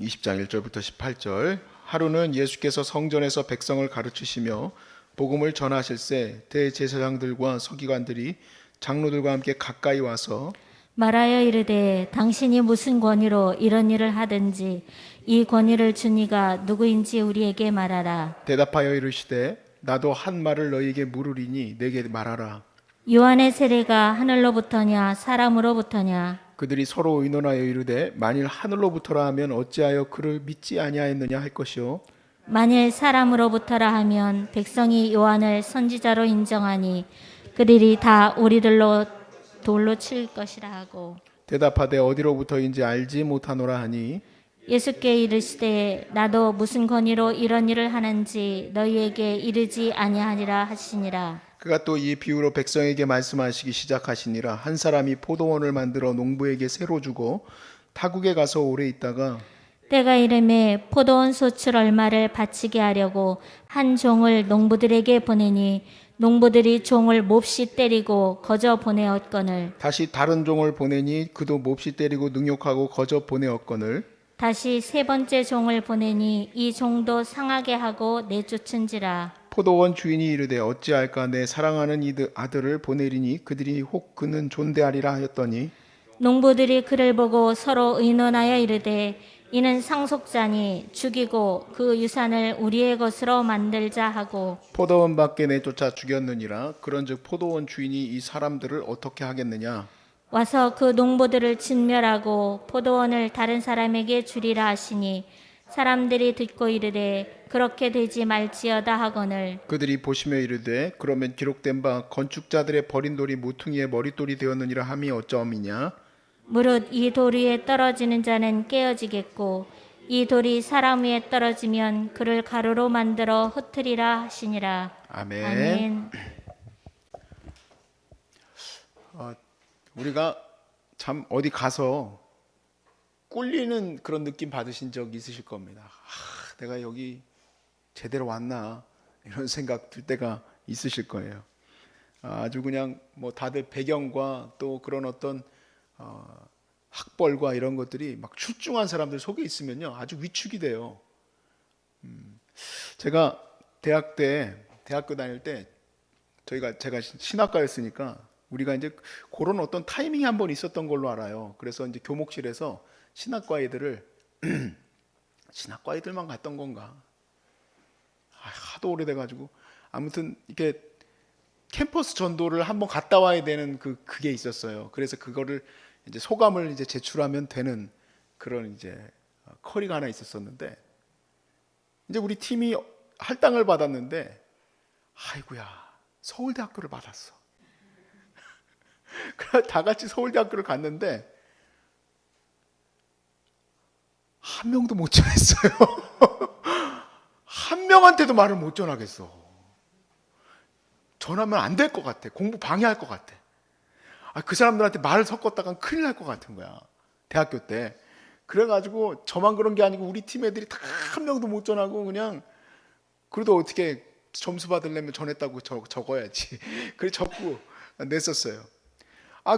20장 1절부터 18절. 하루는 예수께서 성전에서 백성을 가르치시며 복음을 전하실새 대제사장들과 서기관들이 장로들과 함께 가까이 와서 말하여 이르되 당신이 무슨 권위로 이런 일을 하든지 이 권위를 준 이가 누구인지 우리에게 말하라. 대답하여 이르시되 나도 한 말을 너희에게 물으리니 내게 말하라. 요한의 세례가 하늘로부터냐 사람으로부터냐? 그들이 서로 의논하여 이르되 만일 하늘로부터라 하면 어찌하여 그를 믿지 아니하였느냐 할 것이요 만일 사람으로부터라 하면 백성이 요한을 선지자로 인정하니 그들이 다 우리들로 돌로 칠 것이라 하고, 대답하되 어디로부터인지 알지 못하노라 하니 예수께 이르시되 나도 무슨 권위로 이런 일을 하는지 너희에게 이르지 아니하니라 하시니라. 그가 또 이 비유로 백성에게 말씀하시기 시작하시니라. 한 사람이 포도원을 만들어 농부에게 새로 주고 타국에 가서 오래 있다가 때가 이름에 포도원 소출 얼마를 바치게 하려고 한 종을 농부들에게 보내니 농부들이 종을 몹시 때리고 거저 보내었거늘, 다시 다른 종을 보내니 그도 몹시 때리고 능욕하고 거저 보내었거늘 다시 세 번째 종을 보내니 이 종도 상하게 하고 내쫓은지라. 포도원 주인이 이르되 어찌할까 내 사랑하는 이 아들을 보내리니 그들이 혹 그는 존대하리라 하였더니 농부들이 그를 보고 서로 의논하여 이르되 이는 상속자니 죽이고 그 유산을 우리의 것으로 만들자 하고, 포도원 밖에 내쫓아 죽였느니라. 그런즉 포도원 주인이 이 사람들을 어떻게 하겠느냐. 와서 그 농부들을 진멸하고 포도원을 다른 사람에게 주리라 하시니 사람들이 듣고 이르되 그렇게 되지 말지어다 하거늘, 그들이 보시며 이르되 그러면 기록된 바 건축자들의 버린 돌이 모퉁이의 머릿돌이 되었느니라 함이 어쩌함이냐. 무릇 이 돌 위에 떨어지는 자는 깨어지겠고 이 돌이 사람 위에 떨어지면 그를 가루로 만들어 흩으리라 하시니라. 아멘. 아멘. 우리가 참 어디 가서 꿀리는 그런 느낌 받으신 적 있으실 겁니다. 내가 여기 제대로 왔나 이런 생각 들 때가 있으실 거예요. 아주 그냥 뭐 다들 배경과 또 그런 어떤 학벌과 이런 것들이 막 출중한 사람들 속에 있으면요 아주 위축이 돼요. 제가 대학교 다닐 때 제가 신학과였으니까 우리가 이제 그런 어떤 타이밍이 한 번 있었던 걸로 알아요. 그래서 이제 교목실에서 신학과 애들을 신학과 애들만 갔던 건가? 하도 오래돼 가지고 아무튼 이렇게 캠퍼스 전도를 한번 갔다 와야 되는 그게 있었어요. 그래서 그거를 이제 소감을 이제 제출하면 되는 그런 이제 커리가 하나 있었었는데 이제 우리 팀이 할당을 받았는데 아이고야 서울대학교를 받았어. 그래 다 같이 서울대학교를 갔는데 한 명도 못 전했어요. 한 명한테도 말을 못 전하겠어. 전하면 안 될 것 같아. 공부 방해할 것 같아. 그 사람들한테 말을 섞었다간 큰일 날 것 같은 거야. 대학교 때. 그래가지고 저만 그런 게 아니고 우리 팀 애들이 다 한 명도 못 전하고 그냥 그래도 어떻게 점수 받으려면 전했다고 적어야지. 그래 적고 냈었어요.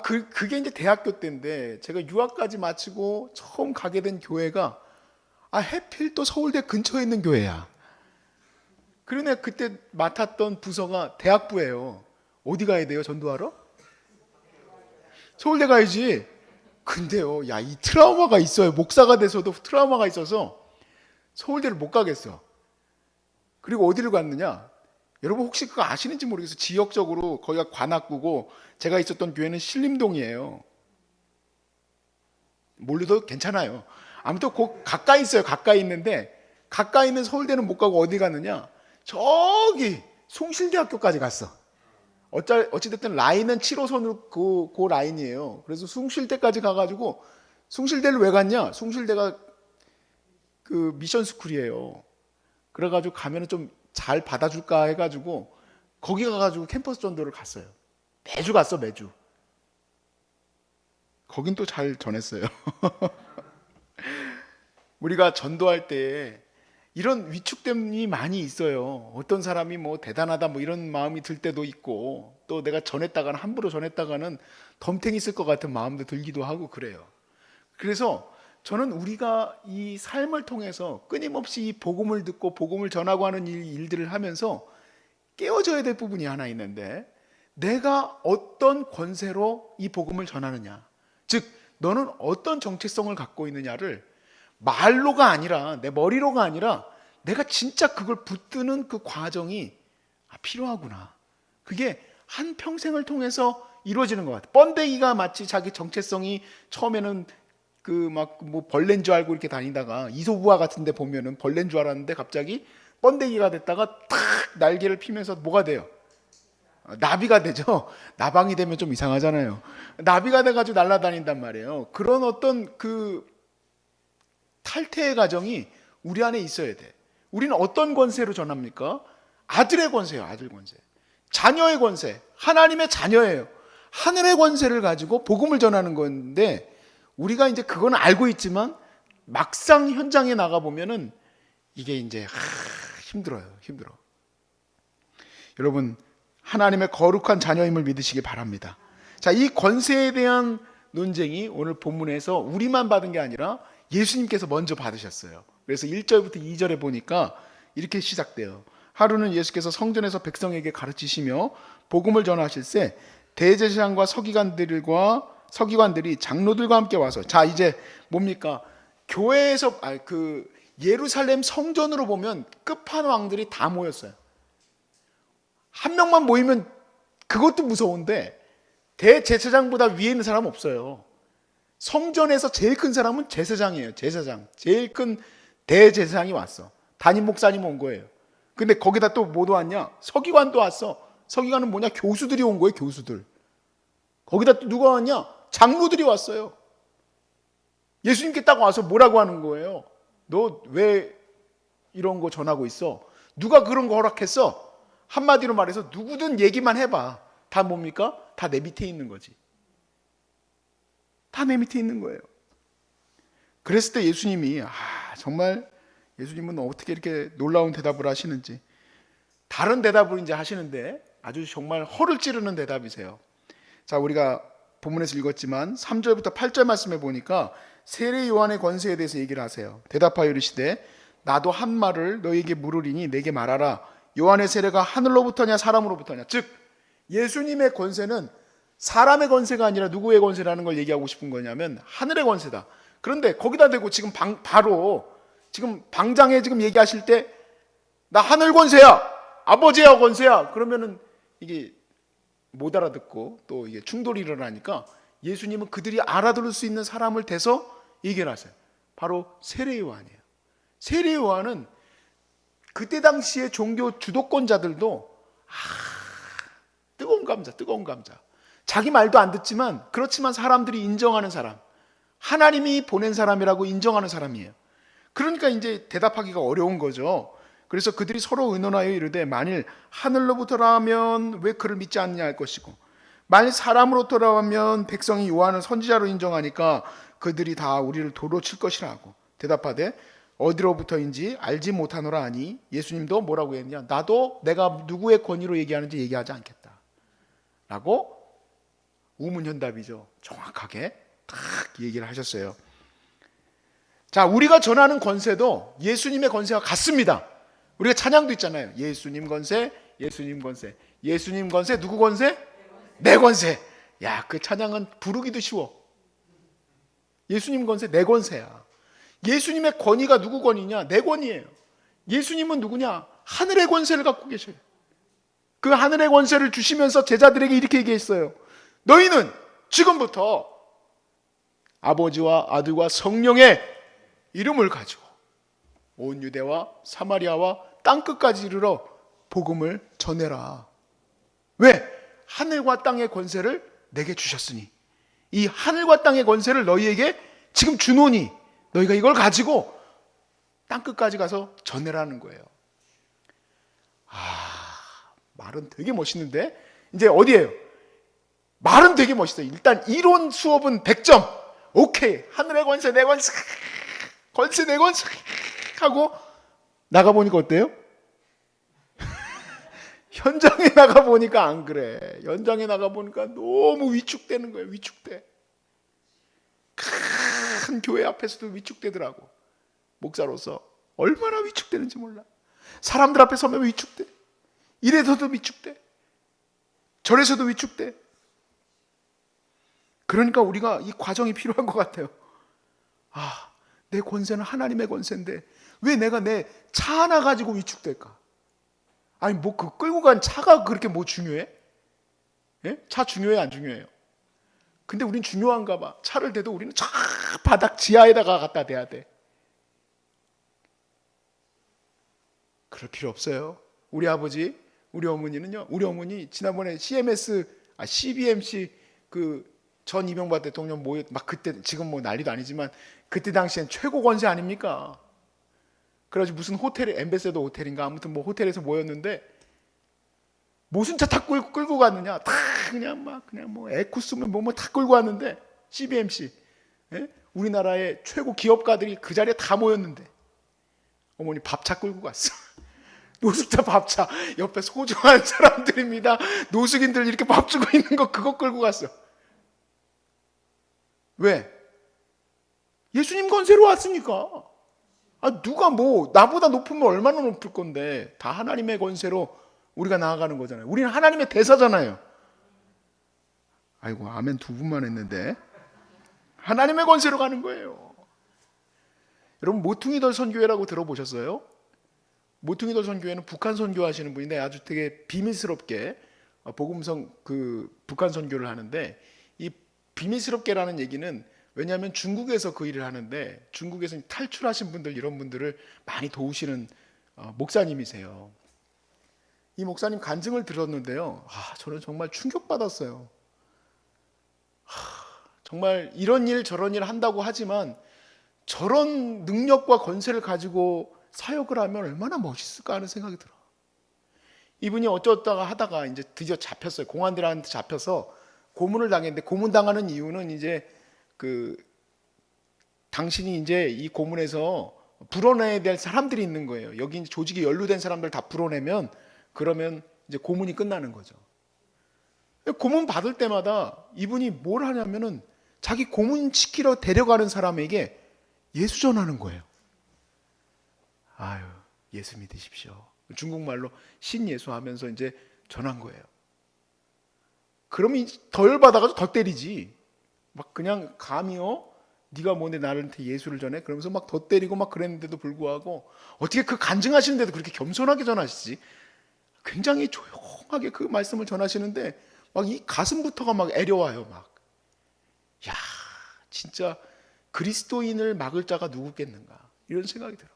그게 이제 대학교 때인데 제가 유학까지 마치고 처음 가게 된 교회가 해필 또 서울대 근처에 있는 교회야. 그러네 그때 맡았던 부서가 대학부예요. 어디 가야 돼요? 전도하러? 서울대 가야지. 근데요, 이 트라우마가 있어요. 목사가 돼서도 트라우마가 있어서 서울대를 못 가겠어. 그리고 어디를 갔느냐? 여러분 혹시 그거 아시는지 모르겠어요. 지역적으로 거기가 관악구고 제가 있었던 교회는 신림동이에요. 몰라도 괜찮아요. 아무튼 가까이 있어요. 가까이 있는데 가까이 있는 서울대는 못 가고 어디 갔느냐? 저기 숭실대학교까지 갔어. 어찌됐든 라인은 7호선으로 그 라인이에요. 그래서 숭실대까지 가가지고 숭실대를 왜 갔냐? 숭실대가 그 미션 스쿨이에요. 그래가지고 가면은 좀 잘 받아줄까 해가지고 거기 가가지고 캠퍼스 전도를 갔어요. 매주 갔어, 매주. 거긴 또 잘 전했어요. 우리가 전도할 때 이런 위축됨이 많이 있어요. 어떤 사람이 뭐 대단하다 뭐 이런 마음이 들 때도 있고 또 내가 함부로 전했다가는 덤탱이 쓸 것 같은 마음도 들기도 하고 그래요. 그래서 저는 우리가 이 삶을 통해서 끊임없이 이 복음을 듣고 복음을 전하고 하는 일들을 하면서 깨어져야 될 부분이 하나 있는데, 내가 어떤 권세로 이 복음을 전하느냐, 즉 너는 어떤 정체성을 갖고 있느냐를 말로가 아니라, 내 머리로가 아니라 내가 진짜 그걸 붙드는 그 과정이 필요하구나. 그게 한 평생을 통해서 이루어지는 것 같아요. 번데기가 마치 자기 정체성이 처음에는 그 막 뭐 벌레인 줄 알고 이렇게 다니다가 이소부화 같은 데 보면은 벌레인 줄 알았는데 갑자기 번데기가 됐다가 탁 날개를 피면서 뭐가 돼요? 나비가 되죠. 나방이 되면 좀 이상하잖아요. 나비가 돼가지고 날아다닌단 말이에요. 그런 어떤 그 탈퇴의 과정이 우리 안에 있어야 돼. 우리는 어떤 권세로 전합니까? 아들의 권세요. 아들 권세. 자녀의 권세. 하나님의 자녀예요. 하늘의 권세를 가지고 복음을 전하는 건데, 우리가 이제 그건 알고 있지만 막상 현장에 나가 보면은 이게 이제 힘들어요. 힘들어. 여러분, 하나님의 거룩한 자녀임을 믿으시기 바랍니다. 자, 이 권세에 대한 논쟁이 오늘 본문에서 우리만 받은 게 아니라 예수님께서 먼저 받으셨어요. 그래서 1절부터 2절에 보니까 이렇게 시작돼요. 하루는 예수께서 성전에서 백성에게 가르치시며 복음을 전하실 때 대제사장과 서기관들이 장로들과 함께 와서, 자 이제 뭡니까? 교회에서 그 예루살렘 성전으로 보면 끝판왕들이 다 모였어요. 한 명만 모이면 그것도 무서운데 대제사장보다 위에 있는 사람 없어요. 성전에서 제일 큰 사람은 제사장이에요. 제사장. 제일 큰 대제사장이 왔어. 담임 목사님 온 거예요. 근데 거기다 또 뭐 왔냐? 서기관도 왔어. 서기관은 뭐냐? 교수들이 온 거예요. 교수들. 거기다 또 누가 왔냐? 장로들이 왔어요. 예수님께 딱 와서 뭐라고 하는 거예요? 너 왜 이런 거 전하고 있어? 누가 그런 거 허락했어? 한마디로 말해서 누구든 얘기만 해봐. 다 뭡니까? 다 내 밑에 있는 거지. 다 내 밑에 있는 거예요. 그랬을 때 예수님이 정말 예수님은 어떻게 이렇게 놀라운 대답을 하시는지, 다른 대답을 이제 하시는데 아주 정말 허를 찌르는 대답이세요. 자, 우리가 본문에서 읽었지만 3절부터 8절 말씀에 보니까 세례 요한의 권세에 대해서 얘기를 하세요. 대답하여 이르시되 나도 한 말을 너에게 물으리니 내게 말하라. 요한의 세례가 하늘로부터냐 사람으로부터냐. 즉 예수님의 권세는 사람의 권세가 아니라 누구의 권세라는 걸 얘기하고 싶은 거냐면 하늘의 권세다. 그런데 거기다 대고 지금 바로 지금 방장에 지금 얘기하실 때 나 하늘 권세야, 아버지야 권세야, 그러면은 이게 못 알아듣고 또 이게 충돌이 일어나니까 예수님은 그들이 알아들을 수 있는 사람을 대서 얘기를 하세요. 바로 세례 요한이에요. 세례 요한은 그때 당시에 종교 주도권자들도 뜨거운 감자. 자기 말도 안 듣지만 그렇지만 사람들이 인정하는 사람, 하나님이 보낸 사람이라고 인정하는 사람이에요. 그러니까 이제 대답하기가 어려운 거죠. 그래서 그들이 서로 의논하여 이르되 만일 하늘로부터라면 왜 그를 믿지 않느냐 할 것이고, 만일 사람으로부터라면 백성이 요한을 선지자로 인정하니까 그들이 다 우리를 도로 칠 것이라 하고 대답하되 어디로부터인지 알지 못하노라 하니 예수님도 뭐라고 했냐? 나도 내가 누구의 권위로 얘기하는지 얘기하지 않겠다 라고 우문현답이죠. 정확하게 딱 얘기를 하셨어요. 자, 우리가 전하는 권세도 예수님의 권세와 같습니다. 우리가 찬양도 있잖아요. 예수님 권세, 예수님 권세. 예수님 권세, 누구 권세? 내 권세. 야, 그 찬양은 부르기도 쉬워. 예수님 권세, 내 권세야. 예수님의 권위가 누구 권위냐? 내 권위예요. 예수님은 누구냐? 하늘의 권세를 갖고 계셔요. 그 하늘의 권세를 주시면서 제자들에게 이렇게 얘기했어요. 너희는 지금부터 아버지와 아들과 성령의 이름을 가지고 온 유대와 사마리아와 땅끝까지 이르러 복음을 전해라. 왜? 하늘과 땅의 권세를 내게 주셨으니, 이 하늘과 땅의 권세를 너희에게 지금 주노니 너희가 이걸 가지고 땅끝까지 가서 전해라는 거예요. 말은 되게 멋있는데 이제 어디예요? 말은 되게 멋있어요. 일단 이론 수업은 100점. 오케이. 하늘의 권세, 내 권세, 권세, 내 권세 하고 나가보니까 어때요? 현장에 나가보니까 안 그래. 현장에 나가보니까 너무 위축되는 거예요. 위축돼. 큰 교회 앞에서도 위축되더라고. 목사로서 얼마나 위축되는지 몰라. 사람들 앞에 서면 위축돼. 이래서도 위축돼. 저래서도 위축돼. 그러니까 우리가 이 과정이 필요한 것 같아요. 아, 내 권세는 하나님의 권세인데 왜 내가 내 차 하나 가지고 위축될까? 아니 뭐 그 끌고 간 차가 그렇게 뭐 중요해? 예? 차 중요해 안 중요해요? 근데 우린 중요한가 봐. 차를 대도 우리는 저 바닥 지하에다가 갖다 대야 돼. 그럴 필요 없어요. 우리 아버지, 우리 어머니는요. 우리 어머니 지난번에 CBMC 그 전 이명박 대통령 모여 막 그때 지금 뭐 난리도 아니지만 그때 당시엔 최고 권세 아닙니까? 그래가지고 무슨 호텔에 엠베서더 호텔인가 아무튼 뭐 호텔에서 모였는데 무슨 차 다 끌고 갔느냐? 다 그냥 뭐 에쿠스면 뭐 다 끌고 왔는데 CBMC 예? 우리나라의 최고 기업가들이 그 자리에 다 모였는데 어머니 밥차 끌고 갔어. 노숙자 밥차 옆에 소중한 사람들입니다. 노숙인들 이렇게 밥 주고 있는 거 그거 끌고 갔어. 왜? 예수님 권세로 왔으니까. 아, 누가 뭐 나보다 높으면 얼마나 높을 건데 다 하나님의 권세로 우리가 나아가는 거잖아요. 우리는 하나님의 대사잖아요. 아이고 아멘 두 분만 했는데 하나님의 권세로 가는 거예요. 여러분 모퉁이돌 선교회라고 들어보셨어요? 모퉁이돌 선교회는 북한 선교하시는 분인데 아주 되게 비밀스럽게 복음성 그 북한 선교를 하는데 이 비밀스럽게라는 얘기는 왜냐하면 중국에서 그 일을 하는데 중국에서 탈출하신 분들 이런 분들을 많이 도우시는 목사님이세요. 이 목사님 간증을 들었는데요. 저는 정말 충격받았어요. 정말 이런 일 저런 일 한다고 하지만 저런 능력과 권세를 가지고 사역을 하면 얼마나 멋있을까 하는 생각이 들어. 이분이 어쩌다가 하다가 이제 드디어 잡혔어요. 공안들한테 잡혀서 고문을 당했는데 고문 당하는 이유는 이제 그 당신이 이제 이 고문에서 불어내야 될 사람들이 있는 거예요. 여기 조직에 연루된 사람들 다 불어내면 그러면 이제 고문이 끝나는 거죠. 고문 받을 때마다 이분이 뭘 하냐면은 자기 고문 시키러 데려가는 사람에게 예수 전하는 거예요. 아유, 예수 믿으십시오. 중국말로 신예수 하면서 이제 전한 거예요. 그러면 더 열받아가지고 더 때리지. 막 그냥 감히요? 네가 뭔데 나한테 예수를 전해? 그러면서 막 더 때리고 막 그랬는데도 불구하고 어떻게 그 간증하시는데도 그렇게 겸손하게 전하시지? 굉장히 조용하게 그 말씀을 전하시는데 막 이 가슴부터가 막 애려와요. 막. 야, 진짜 그리스도인을 막을 자가 누구겠는가? 이런 생각이 들어.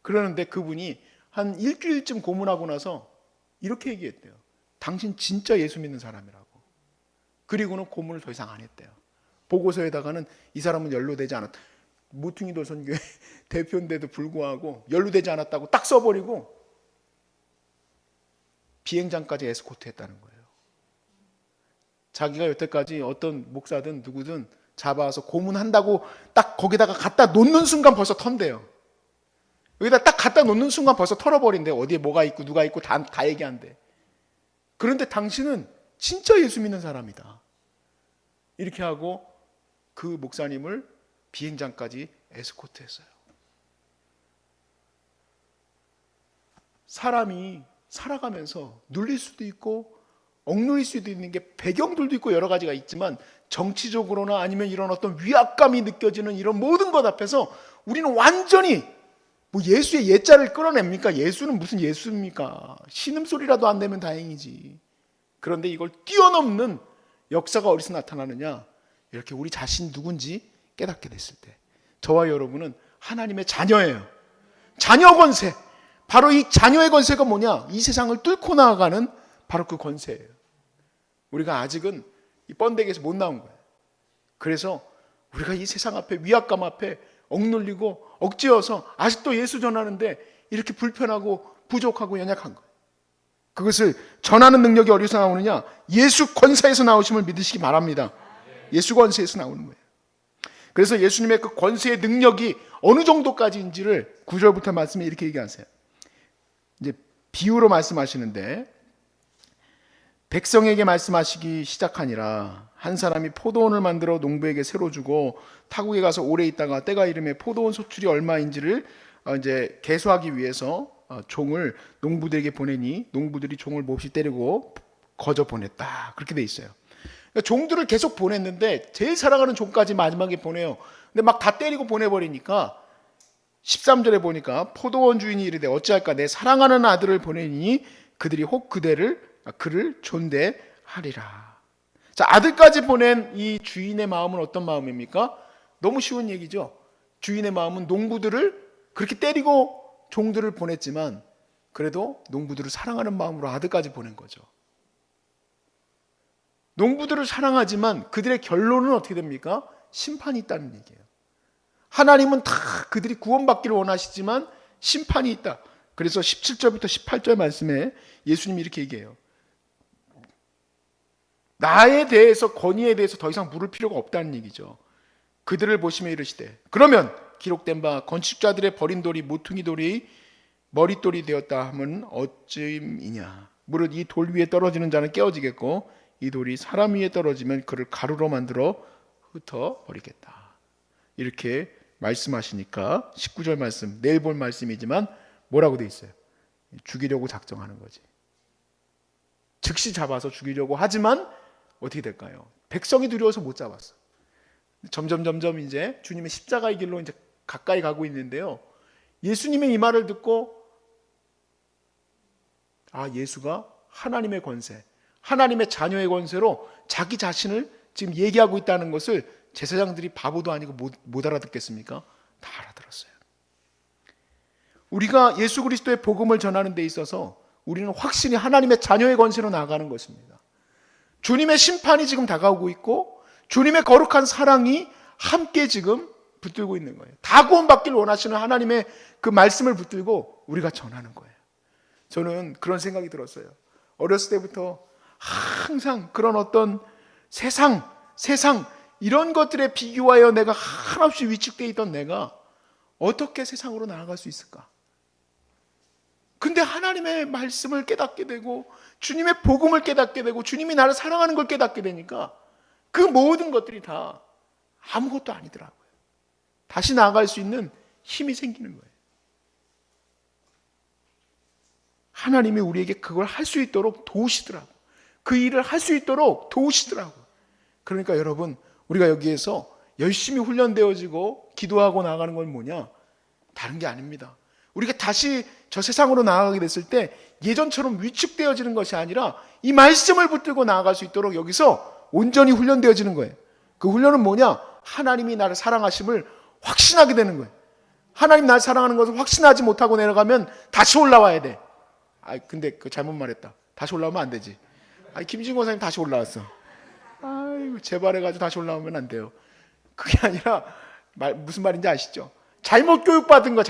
그러는데 그분이 한 일주일쯤 고문하고 나서 이렇게 얘기했대요. 당신 진짜 예수 믿는 사람이라고. 그리고는 고문을 더 이상 안 했대요. 보고서에다가는 이 사람은 연루되지 않았다. 모퉁이돌 선교회 대표인데도 불구하고 연루되지 않았다고 딱 써버리고 비행장까지 에스코트 했다는 거예요. 자기가 여태까지 어떤 목사든 누구든 잡아와서 고문한다고 딱 거기다가 갖다 놓는 순간 벌써 턴대요. 여기다 딱 갖다 놓는 순간 벌써 털어버린대. 어디에 뭐가 있고 누가 있고 다 얘기한대. 그런데 당신은 진짜 예수 믿는 사람이다. 이렇게 하고 그 목사님을 비행장까지 에스코트했어요. 사람이 살아가면서 눌릴 수도 있고 억눌릴 수도 있는 게 배경들도 있고 여러 가지가 있지만 정치적으로나 아니면 이런 어떤 위압감이 느껴지는 이런 모든 것 앞에서 우리는 완전히 뭐 예수의 예자를 끌어냅니까? 예수는 무슨 예수입니까? 신음소리라도 안 되면 다행이지. 그런데 이걸 뛰어넘는 역사가 어디서 나타나느냐? 이렇게 우리 자신 누군지 깨닫게 됐을 때 저와 여러분은 하나님의 자녀예요. 자녀 권세. 바로 이 자녀의 권세가 뭐냐? 이 세상을 뚫고 나아가는 바로 그 권세예요. 우리가 아직은 이 번데기에서 못 나온 거예요. 그래서 우리가 이 세상 앞에 위압감 앞에 억눌리고 억지어서 아직도 예수 전하는데 이렇게 불편하고 부족하고 연약한 거예요. 그것을 전하는 능력이 어디서 나오느냐? 예수 권세에서 나오심을 믿으시기 바랍니다. 예수 권세에서 나오는 거예요. 그래서 예수님의 그 권세의 능력이 어느 정도까지인지를 9절부터 말씀에 이렇게 얘기하세요. 이제 비유로 말씀하시는데 백성에게 말씀하시기 시작하니라 한 사람이 포도원을 만들어 농부에게 새로 주고 타국에 가서 오래 있다가 때가 이르매 포도원 소출이 얼마인지를 이제 계수하기 위해서 종을 농부들에게 보내니 농부들이 종을 몹시 때리고 거저 보냈다. 그렇게 돼 있어요. 그러니까 종들을 계속 보냈는데 제일 사랑하는 종까지 마지막에 보내요. 근데 막 다 때리고 보내버리니까 13절에 보니까 포도원 주인이 이르되 어찌할까 내 사랑하는 아들을 보내니 그들이 혹 그를 존대하리라. 자, 아들까지 보낸 이 주인의 마음은 어떤 마음입니까? 너무 쉬운 얘기죠. 주인의 마음은 농부들을 그렇게 때리고 종들을 보냈지만 그래도 농부들을 사랑하는 마음으로 아들까지 보낸 거죠. 농부들을 사랑하지만 그들의 결론은 어떻게 됩니까? 심판이 있다는 얘기예요. 하나님은 다 그들이 구원받기를 원하시지만 심판이 있다. 그래서 17절부터 18절 말씀에 예수님이 이렇게 얘기해요. 나에 대해서, 건의에 대해서 더 이상 물을 필요가 없다는 얘기죠. 그들을 보시며 이르시되 그러면 기록된 바 건축자들의 버린 돌이 모퉁이 돌이 머릿돌이 되었다 하면 어찌이냐. 무릇 이 돌 위에 떨어지는 자는 깨어지겠고 이 돌이 사람 위에 떨어지면 그를 가루로 만들어 흩어버리겠다. 이렇게 말씀하시니까 19절 말씀, 내일 볼 말씀이지만 뭐라고 돼 있어요? 죽이려고 작정하는 거지. 즉시 잡아서 죽이려고 하지만 어떻게 될까요? 백성이 두려워서 못 잡았어. 점점 이제 주님의 십자가의 길로 이제 가까이 가고 있는데요. 예수님의 이 말을 듣고 예수가 하나님의 권세, 하나님의 자녀의 권세로 자기 자신을 지금 얘기하고 있다는 것을 제사장들이 바보도 아니고 못 알아듣겠습니까? 다 알아들었어요. 우리가 예수 그리스도의 복음을 전하는 데 있어서 우리는 확실히 하나님의 자녀의 권세로 나아가는 것입니다. 주님의 심판이 지금 다가오고 있고 주님의 거룩한 사랑이 함께 지금 붙들고 있는 거예요. 다 구원받기를 원하시는 하나님의 그 말씀을 붙들고 우리가 전하는 거예요. 저는 그런 생각이 들었어요. 어렸을 때부터 항상 그런 어떤 세상 이런 것들에 비교하여 내가 한없이 위축되어 있던 내가 어떻게 세상으로 나아갈 수 있을까? 근데 하나님의 말씀을 깨닫게 되고 주님의 복음을 깨닫게 되고 주님이 나를 사랑하는 걸 깨닫게 되니까 그 모든 것들이 다 아무것도 아니더라고요. 다시 나아갈 수 있는 힘이 생기는 거예요. 하나님이 우리에게 그걸 할 수 있도록 도우시더라고요. 그 일을 할 수 있도록 도우시더라고요. 그러니까 여러분, 우리가 여기에서 열심히 훈련되어지고 기도하고 나아가는 건 뭐냐? 다른 게 아닙니다. 우리가 다시 저 세상으로 나아가게 됐을 때 예전처럼 위축되어지는 것이 아니라 이 말씀을 붙들고 나아갈 수 있도록 여기서 온전히 훈련되어지는 거예요. 그 훈련은 뭐냐? 하나님이 나를 사랑하심을 확신하게 되는 거예요. 하나님 나를 사랑하는 것을 확신하지 못하고 내려가면 다시 올라와야 돼. 근데 그 잘못 말했다. 다시 올라오면 안 되지. 김진권 선생님 다시 올라왔어. 재발해가지고 다시 올라오면 안 돼요. 그게 아니라 무슨 말인지 아시죠? 잘못 교육받은 거.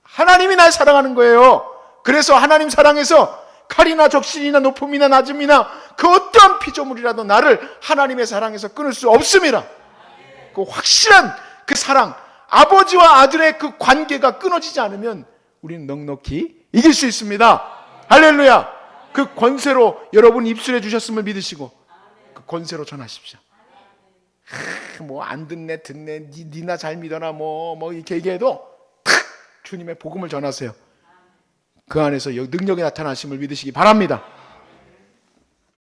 하나님이 날 사랑하는 거예요. 그래서 하나님 사랑해서 칼이나 적신이나 높음이나 낮음이나 그 어떠한 피조물이라도 나를 하나님의 사랑에서 끊을 수 없습니다. 그 확실한 그 사랑, 아버지와 아들의 그 관계가 끊어지지 않으면 우리는 넉넉히 이길 수 있습니다. 할렐루야. 그 권세로 여러분 입술해 주셨음을 믿으시고 그 권세로 전하십시오. 뭐 안 듣네 니나 잘 믿어라 뭐 이렇게 얘기해도 주님의 복음을 전하세요. 그 안에서 능력이 나타나심을 믿으시기 바랍니다.